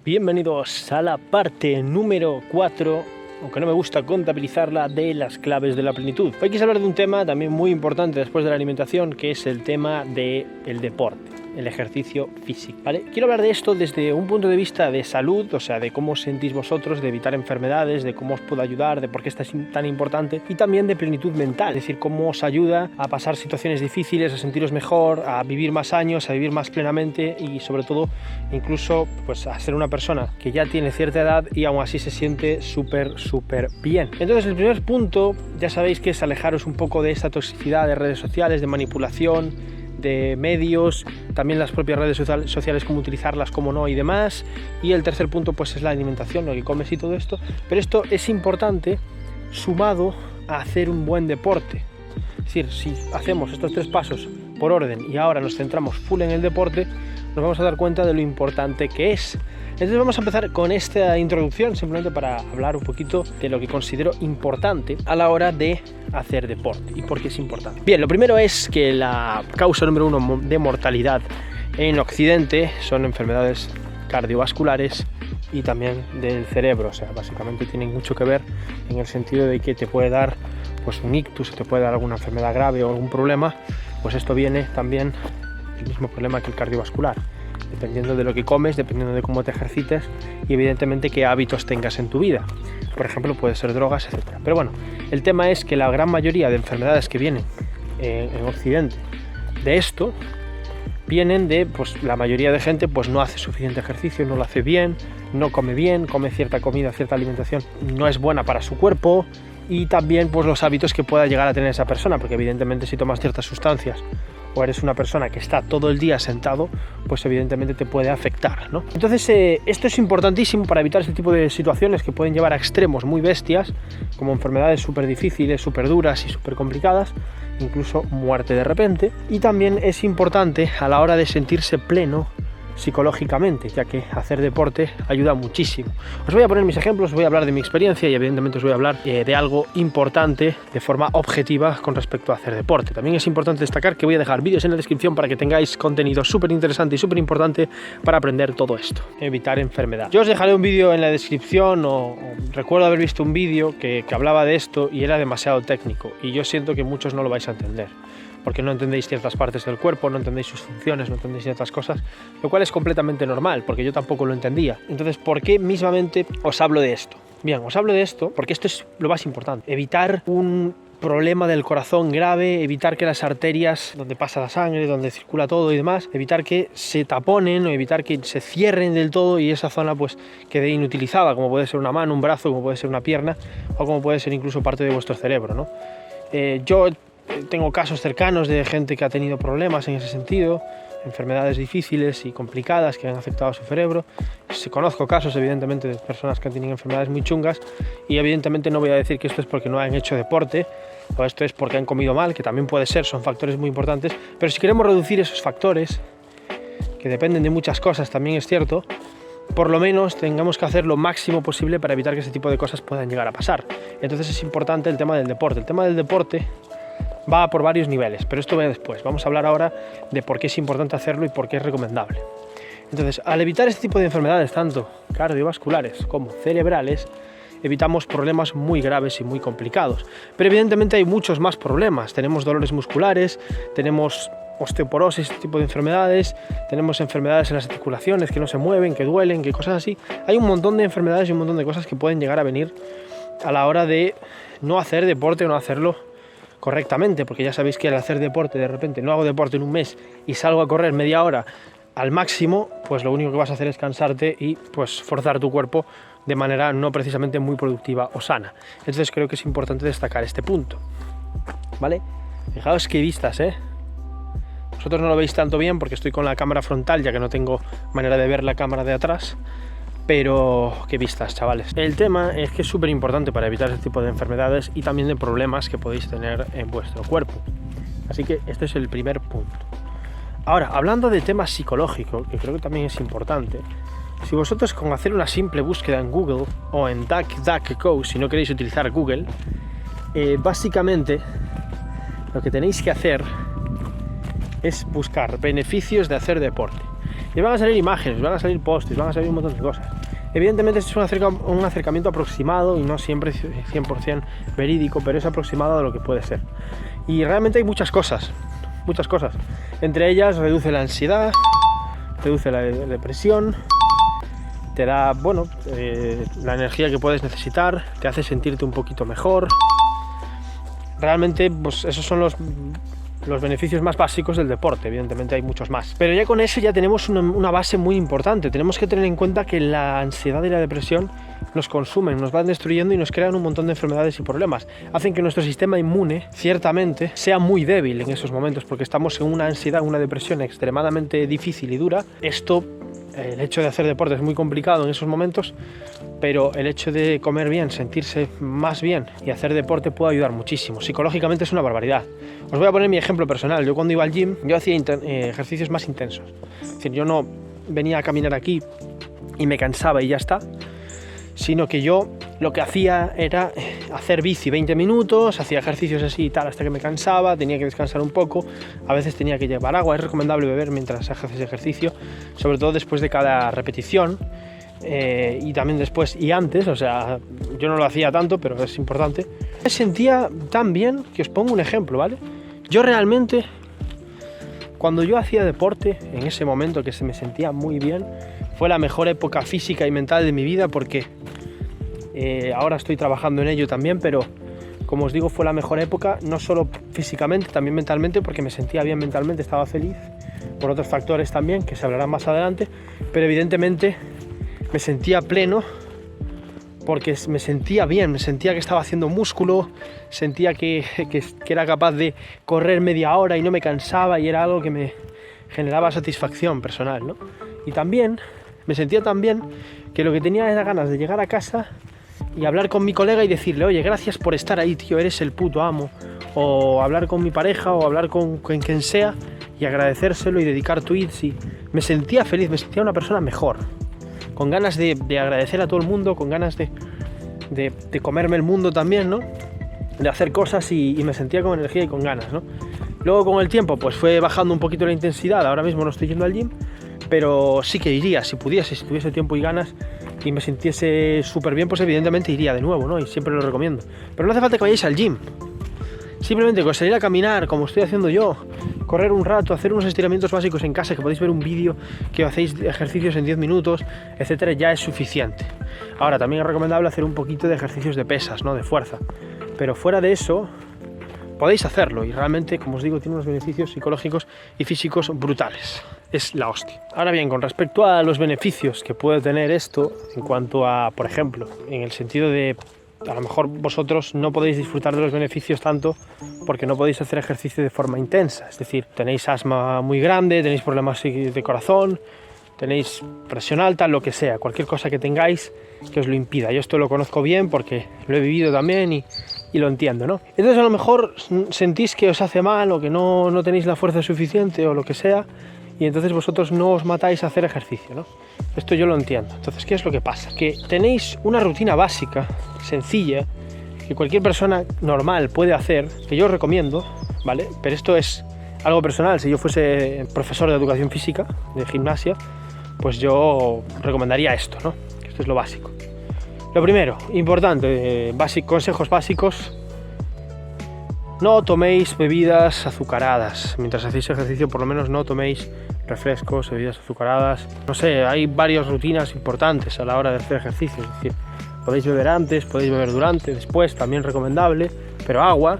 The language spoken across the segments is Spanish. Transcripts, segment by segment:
Bienvenidos a la parte número 4, aunque no me gusta contabilizarla, de las claves de la plenitud. Hoy quise hablar de un tema también muy importante después de la alimentación, que es el tema del deporte, el ejercicio físico, ¿vale? Quiero hablar de esto desde un punto de vista de salud, o sea, de cómo os sentís vosotros, de evitar enfermedades, de cómo os puedo ayudar, de por qué es tan importante, y también de plenitud mental, es decir, cómo os ayuda a pasar situaciones difíciles, a sentiros mejor, a vivir más años, a vivir más plenamente y sobre todo incluso pues a ser una persona que ya tiene cierta edad y aún así se siente súper bien. Entonces el primer punto, ya sabéis que es alejaros un poco de esta toxicidad de redes sociales, de manipulación, de medios, también las propias redes sociales, cómo utilizarlas, cómo no y demás. Y el tercer punto pues es la alimentación, lo que comes y todo esto, pero esto es importante sumado a hacer un buen deporte. Es decir, si hacemos estos tres pasos por orden y ahora nos centramos full en el deporte, nos vamos a dar cuenta de lo importante que es. Entonces vamos a empezar con esta introducción simplemente para hablar un poquito de lo que considero importante a la hora de hacer deporte y por qué es importante. Bien, lo primero es que la causa número 1 de mortalidad en Occidente son enfermedades cardiovasculares y también del cerebro, o sea, básicamente tienen mucho que ver en el sentido de que te puede dar pues un ictus, te puede dar alguna enfermedad grave o algún problema, pues esto viene también el mismo problema que el cardiovascular, dependiendo de lo que comes, dependiendo de cómo te ejercites y evidentemente qué hábitos tengas en tu vida. Por ejemplo, puede ser drogas, etc. Pero bueno, el tema es que la gran mayoría de enfermedades que vienen en Occidente de esto vienen de, pues la mayoría de gente pues no hace suficiente ejercicio, no lo hace bien, no come bien, come cierta comida, cierta alimentación, no es buena para su cuerpo, y también pues los hábitos que pueda llegar a tener esa persona, porque evidentemente si tomas ciertas sustancias o eres una persona que está todo el día sentado, pues evidentemente te puede afectar, ¿no? Entonces esto es importantísimo para evitar este tipo de situaciones que pueden llevar a extremos muy bestias, como enfermedades súper difíciles, súper duras y súper complicadas, incluso muerte de repente. Y también es importante a la hora de sentirse pleno psicológicamente, ya que hacer deporte ayuda muchísimo. Os voy a poner mis ejemplos, os voy a hablar de mi experiencia y evidentemente os voy a hablar de algo importante de forma objetiva con respecto a hacer deporte. También es importante destacar que voy a dejar vídeos en la descripción para que tengáis contenido súper interesante y súper importante para aprender todo esto, evitar enfermedad. Yo os dejaré un vídeo en la descripción, o recuerdo haber visto un vídeo que hablaba de esto y era demasiado técnico y yo siento que muchos no lo vais a entender, porque no entendéis ciertas partes del cuerpo, no entendéis sus funciones, no entendéis ciertas cosas, lo cual es completamente normal, porque yo tampoco lo entendía. Entonces, ¿por qué mismamente os hablo de esto? Bien, os hablo de esto porque esto es lo más importante. Evitar un problema del corazón grave, evitar que las arterias donde pasa la sangre, donde circula todo y demás, evitar que se taponen o evitar que se cierren del todo y esa zona pues quede inutilizada, como puede ser una mano, un brazo, como puede ser una pierna o como puede ser incluso parte de vuestro cerebro, ¿no? Yo tengo casos cercanos de gente que ha tenido problemas en ese sentido, enfermedades difíciles y complicadas que han afectado a su cerebro. Conozco casos evidentemente de personas que han tenido enfermedades muy chungas y evidentemente no voy a decir que esto es porque no han hecho deporte o esto es porque han comido mal, que también puede ser, son factores muy importantes, pero si queremos reducir esos factores que dependen de muchas cosas, también es cierto, por lo menos tengamos que hacer lo máximo posible para evitar que este tipo de cosas puedan llegar a pasar. Entonces es importante el tema del deporte. El tema del deporte va por varios niveles, pero esto va después. Vamos a hablar ahora de por qué es importante hacerlo y por qué es recomendable. Entonces, al evitar este tipo de enfermedades, tanto cardiovasculares como cerebrales, evitamos problemas muy graves y muy complicados. Pero evidentemente hay muchos más problemas. Tenemos dolores musculares, tenemos osteoporosis, este tipo de enfermedades, tenemos enfermedades en las articulaciones que no se mueven, que duelen, que cosas así. Hay un montón de enfermedades y un montón de cosas que pueden llegar a venir a la hora de no hacer deporte o no hacerlo correctamente, porque ya sabéis que al hacer deporte, de repente no hago deporte en un mes y salgo a correr media hora al máximo, pues lo único que vas a hacer es cansarte y pues forzar tu cuerpo de manera no precisamente muy productiva o sana. Entonces creo que es importante destacar este punto, ¿vale? Fijaos qué vistas, vosotros no lo veis tanto bien porque estoy con la cámara frontal, ya que no tengo manera de ver la cámara de atrás, pero qué vistas, chavales. El tema es que es súper importante para evitar este tipo de enfermedades y también de problemas que podéis tener en vuestro cuerpo. Así que este es el primer punto. Ahora, hablando de temas psicológicos, que creo que también es importante, si vosotros con hacer una simple búsqueda en Google o en DuckDuckGo, si no queréis utilizar Google, básicamente lo que tenéis que hacer es buscar beneficios de hacer deporte. Y van a salir imágenes, van a salir posts, van a salir un montón de cosas. Evidentemente es un acercamiento aproximado y no siempre 100% verídico, pero es aproximado a lo que puede ser. Y realmente hay muchas cosas. Entre ellas reduce la ansiedad, reduce la depresión, te da, bueno, la energía que puedes necesitar, te hace sentirte un poquito mejor. Realmente, pues esos son los beneficios más básicos del deporte. Evidentemente hay muchos más, pero ya con eso ya tenemos una base muy importante. Tenemos que tener en cuenta que la ansiedad y la depresión nos consumen, nos van destruyendo y nos crean un montón de enfermedades y problemas. Hacen que nuestro sistema inmune, ciertamente, sea muy débil en esos momentos, porque estamos en una ansiedad, una depresión extremadamente difícil y dura. El hecho de hacer deporte es muy complicado en esos momentos, pero el hecho de comer bien, sentirse más bien y hacer deporte puede ayudar muchísimo. Psicológicamente es una barbaridad. Os voy a poner mi ejemplo personal. Yo cuando iba al gym, yo hacía ejercicios más intensos. Es decir, yo no venía a caminar aquí y me cansaba y ya está, sino que yo lo que hacía era hacer bici 20 minutos, hacía ejercicios así y tal hasta que me cansaba, tenía que descansar un poco, a veces tenía que llevar agua. Es recomendable beber mientras haces ejercicio, sobre todo después de cada repetición, y también después y antes. O sea, yo no lo hacía tanto, pero es importante. Me sentía tan bien que os pongo un ejemplo, ¿vale? Yo realmente, cuando yo hacía deporte, en ese momento que se me sentía muy bien, fue la mejor época física y mental de mi vida, porque ahora estoy trabajando en ello también, pero como os digo, fue la mejor época, no solo físicamente, también mentalmente, porque me sentía bien mentalmente, estaba feliz, por otros factores también, que se hablarán más adelante, pero evidentemente me sentía pleno, porque me sentía bien, me sentía que estaba haciendo músculo, sentía que era capaz de correr media hora y no me cansaba, y era algo que me generaba satisfacción personal, ¿no? Y también me sentía tan bien que lo que tenía era ganas de llegar a casa y hablar con mi colega y decirle: oye, gracias por estar ahí, tío, eres el puto amo. O hablar con mi pareja o hablar con quien sea y agradecérselo y dedicar tweets. Y me sentía feliz, me sentía una persona mejor, con ganas de agradecer a todo el mundo, con ganas de comerme el mundo también, ¿no? De hacer cosas, y me sentía con energía y con ganas, ¿no? Luego con el tiempo pues fue bajando un poquito la intensidad. Ahora mismo no estoy yendo al gym, pero sí que iría, si pudiese, si tuviese tiempo y ganas y me sintiese súper bien, pues evidentemente iría de nuevo, ¿no? Y siempre lo recomiendo. Pero no hace falta que vayáis al gym. Simplemente con salir a caminar, como estoy haciendo yo, correr un rato, hacer unos estiramientos básicos en casa, que podéis ver un vídeo que hacéis ejercicios en 10 minutos, etcétera, ya es suficiente. Ahora, también es recomendable hacer un poquito de ejercicios de pesas, ¿no? De fuerza. Pero fuera de eso, podéis hacerlo, y realmente, como os digo, tiene unos beneficios psicológicos y físicos brutales. Es la hostia. Ahora bien, con respecto a los beneficios que puede tener esto, en cuanto a, por ejemplo, en el sentido de, a lo mejor vosotros no podéis disfrutar de los beneficios tanto porque no podéis hacer ejercicio de forma intensa. Es decir, tenéis asma muy grande, tenéis problemas de corazón, tenéis presión alta, lo que sea, cualquier cosa que tengáis que os lo impida. Yo esto lo conozco bien porque lo he vivido también y lo entiendo, ¿no? Entonces a lo mejor sentís que os hace mal o que no tenéis la fuerza suficiente o lo que sea, y entonces vosotros no os matáis a hacer ejercicio, ¿no? Esto yo lo entiendo. Entonces, ¿qué es lo que pasa? Que tenéis una rutina básica, sencilla, que cualquier persona normal puede hacer, que yo os recomiendo, ¿vale? Pero esto es algo personal. Si yo fuese profesor de educación física, de gimnasia, pues yo recomendaría esto, ¿no? Esto es lo básico. Lo primero, importante, consejos básicos: no toméis bebidas azucaradas. Mientras hacéis ejercicio, por lo menos no toméis refrescos, bebidas azucaradas. No sé, hay varias rutinas importantes a la hora de hacer ejercicio. Es decir, podéis beber antes, podéis beber durante, después, también recomendable, pero agua.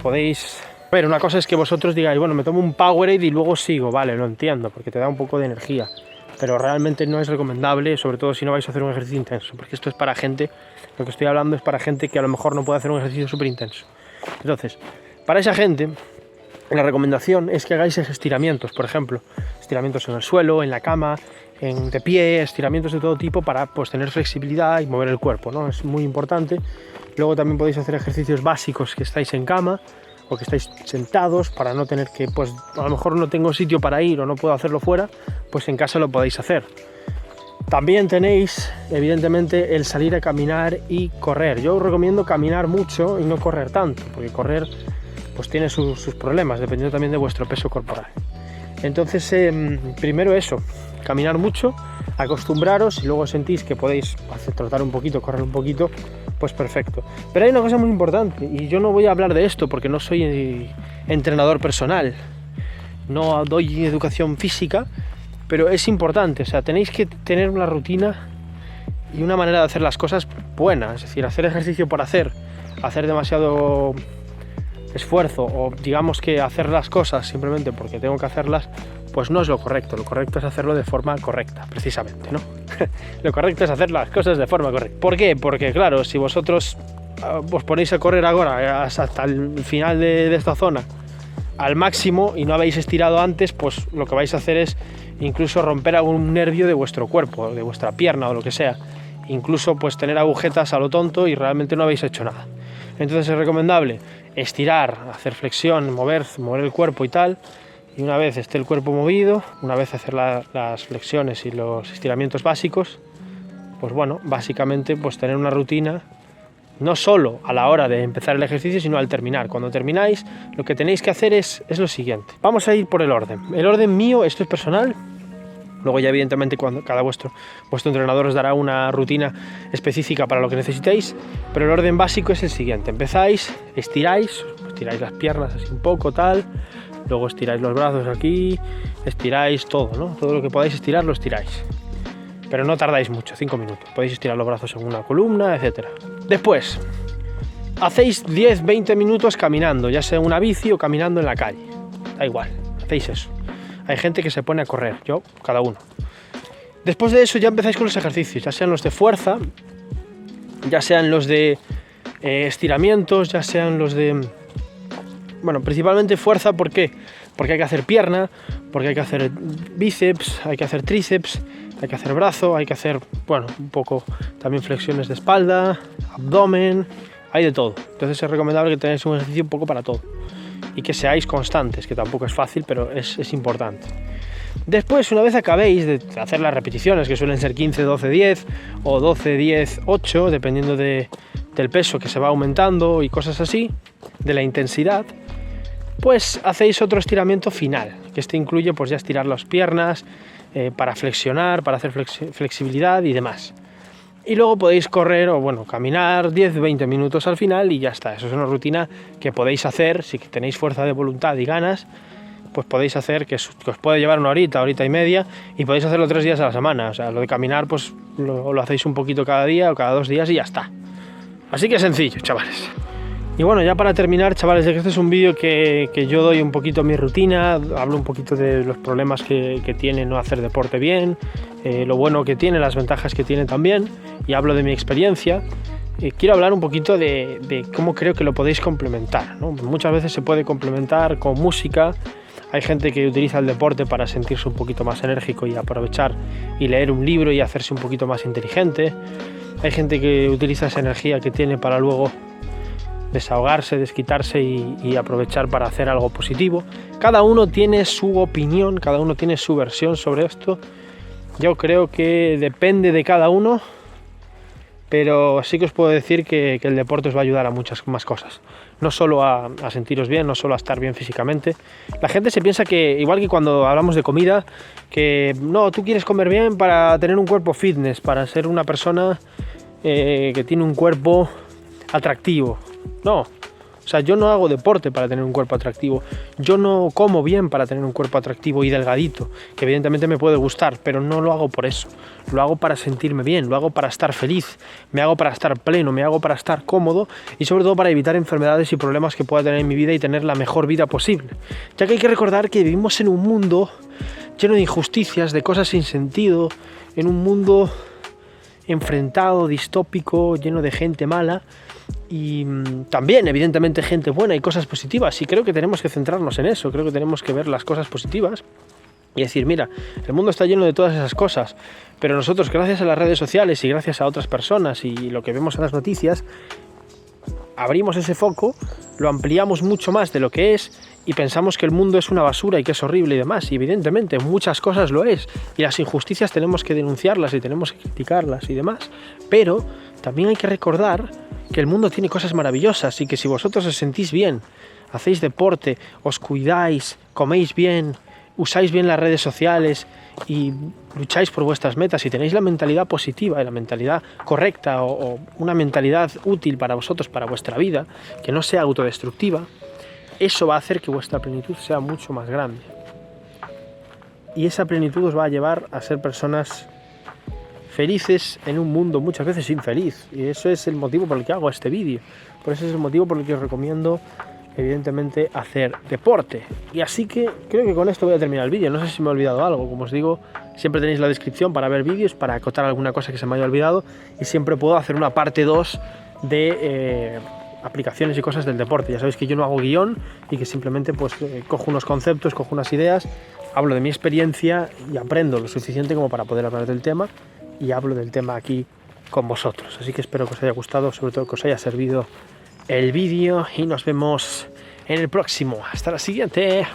Podéis... A ver, una cosa es que vosotros digáis: bueno, me tomo un Powerade y luego sigo. Vale, lo entiendo, porque te da un poco de energía. Pero realmente no es recomendable, sobre todo si no vais a hacer un ejercicio intenso, porque esto es para gente, lo que estoy hablando es para gente que a lo mejor no puede hacer un ejercicio súper intenso. Entonces, para esa gente, la recomendación es que hagáis estiramientos, por ejemplo, estiramientos en el suelo, en la cama, de pie, estiramientos de todo tipo para, pues, tener flexibilidad y mover el cuerpo, ¿no? Es muy importante. Luego también podéis hacer ejercicios básicos que estáis en cama o que estáis sentados, para no tener que, pues, a lo mejor no tengo sitio para ir o no puedo hacerlo fuera, pues en casa lo podéis hacer. También tenéis, evidentemente, el salir a caminar y correr. Yo os recomiendo caminar mucho y no correr tanto, porque correr pues tiene sus problemas, dependiendo también de vuestro peso corporal. Entonces, primero eso, caminar mucho, acostumbraros, y luego sentís que podéis trotar un poquito, correr un poquito, pues perfecto. Pero hay una cosa muy importante, y yo no voy a hablar de esto porque no soy entrenador personal, no doy educación física, pero es importante, o sea, tenéis que tener una rutina y una manera de hacer las cosas buena, es decir, hacer ejercicio por hacer demasiado esfuerzo, o digamos que hacer las cosas simplemente porque tengo que hacerlas, pues no es lo correcto es hacerlo de forma correcta, precisamente, ¿no? Lo correcto es hacer las cosas de forma correcta. ¿Por qué? Porque claro, si vosotros os ponéis a correr ahora hasta el final de esta zona al máximo y no habéis estirado antes, pues lo que vais a hacer es incluso romper algún nervio de vuestro cuerpo, de vuestra pierna o lo que sea, incluso pues tener agujetas a lo tonto y realmente no habéis hecho nada. Entonces es recomendable estirar, hacer flexión, mover el cuerpo y tal, y una vez esté el cuerpo movido, una vez hacer las flexiones y los estiramientos básicos, pues bueno, básicamente pues tener una rutina, no solo a la hora de empezar el ejercicio, sino al terminar. Cuando termináis, lo que tenéis que hacer es lo siguiente. Vamos a ir por el orden. El orden mío, esto es personal. Luego ya evidentemente cuando cada vuestro entrenador os dará una rutina específica para lo que necesitéis, pero el orden básico es el siguiente. Empezáis, estiráis las piernas así un poco, tal, luego estiráis los brazos aquí, estiráis todo, ¿no? Todo lo que podáis estirar lo estiráis. Pero no tardáis mucho, 5 minutos. Podéis estirar los brazos en una columna, etc. Después, hacéis 10-20 minutos caminando, ya sea en una bici o caminando en la calle. Da igual, hacéis eso. Hay gente que se pone a correr, yo, cada uno. Después de eso ya empezáis con los ejercicios, ya sean los de fuerza, ya sean los de estiramientos, ya sean los de... Bueno, principalmente fuerza, ¿por qué? Porque hay que hacer pierna, porque hay que hacer bíceps, hay que hacer tríceps, hay que hacer brazo, hay que hacer, bueno, un poco también flexiones de espalda, abdomen, hay de todo. Entonces es recomendable que tengáis un ejercicio un poco para todo y que seáis constantes, que tampoco es fácil, pero es importante. Después, una vez acabéis de hacer las repeticiones, que suelen ser 15, 12, 10 o 12, 10, 8, dependiendo del peso que se va aumentando y cosas así, de la intensidad, pues hacéis otro estiramiento final, que este incluye pues ya estirar las piernas, para flexionar, para hacer flexibilidad y demás. Y luego podéis correr o bueno, caminar 10-20 minutos al final y ya está. Eso es una rutina que podéis hacer, si tenéis fuerza de voluntad y ganas, pues podéis hacer que os puede llevar una horita y media y podéis hacerlo 3 días a la semana. O sea, lo de caminar pues lo hacéis un poquito cada día o cada 2 días y ya está. Así que sencillo, chavales. Y bueno, ya para terminar, chavales, este es un vídeo que yo doy un poquito mi rutina, hablo un poquito de los problemas que tiene no hacer deporte bien, lo bueno que tiene, las ventajas que tiene también, y hablo de mi experiencia. Quiero hablar un poquito de cómo creo que lo podéis complementar, ¿no? Muchas veces se puede complementar con música. Hay gente que utiliza el deporte para sentirse un poquito más enérgico y aprovechar y leer un libro y hacerse un poquito más inteligente. Hay gente que utiliza esa energía que tiene para luego desahogarse, desquitarse y aprovechar para hacer algo positivo. Cada uno tiene su opinión, cada uno tiene su versión sobre esto. Yo creo que depende de cada uno, pero sí que os puedo decir que el deporte os va a ayudar a muchas más cosas. No solo a sentiros bien, no solo a estar bien físicamente. La gente se piensa que, igual que cuando hablamos de comida, que no, tú quieres comer bien para tener un cuerpo fitness, para ser una persona que tiene un cuerpo atractivo. No, o sea, yo no hago deporte para tener un cuerpo atractivo, yo no como bien para tener un cuerpo atractivo y delgadito, que evidentemente me puede gustar, pero no lo hago por eso, lo hago para sentirme bien, lo hago para estar feliz, me hago para estar pleno, me hago para estar cómodo y sobre todo para evitar enfermedades y problemas que pueda tener en mi vida y tener la mejor vida posible, ya que hay que recordar que vivimos en un mundo lleno de injusticias, de cosas sin sentido, en un mundo enfrentado, distópico, lleno de gente mala. Y también evidentemente gente buena y cosas positivas, y creo que tenemos que centrarnos en eso, creo que tenemos que ver las cosas positivas y decir, mira, el mundo está lleno de todas esas cosas, pero nosotros gracias a las redes sociales y gracias a otras personas y lo que vemos en las noticias, abrimos ese foco, lo ampliamos mucho más de lo que es y pensamos que el mundo es una basura y que es horrible y demás, y evidentemente muchas cosas lo es, y las injusticias tenemos que denunciarlas y tenemos que criticarlas y demás, pero también hay que recordar que el mundo tiene cosas maravillosas y que si vosotros os sentís bien, hacéis deporte, os cuidáis, coméis bien, usáis bien las redes sociales y lucháis por vuestras metas y tenéis la mentalidad positiva y la mentalidad correcta o una mentalidad útil para vosotros, para vuestra vida, que no sea autodestructiva, eso va a hacer que vuestra plenitud sea mucho más grande. Y esa plenitud os va a llevar a ser personas felices en un mundo muchas veces infeliz. Y eso es el motivo por el que hago este vídeo. Por eso es el motivo por el que os recomiendo, evidentemente, hacer deporte. Y así que creo que con esto voy a terminar el vídeo. No sé si me he olvidado algo. Como os digo, siempre tenéis la descripción para ver vídeos, para acotar alguna cosa que se me haya olvidado. Y siempre puedo hacer una parte 2 de aplicaciones y cosas del deporte. Ya sabéis que yo no hago guión y que simplemente pues cojo unos conceptos, cojo unas ideas, hablo de mi experiencia y aprendo lo suficiente como para poder hablar del tema, y hablo del tema aquí con vosotros. Así que espero que os haya gustado, sobre todo que os haya servido el vídeo, y nos vemos en el próximo. Hasta la siguiente.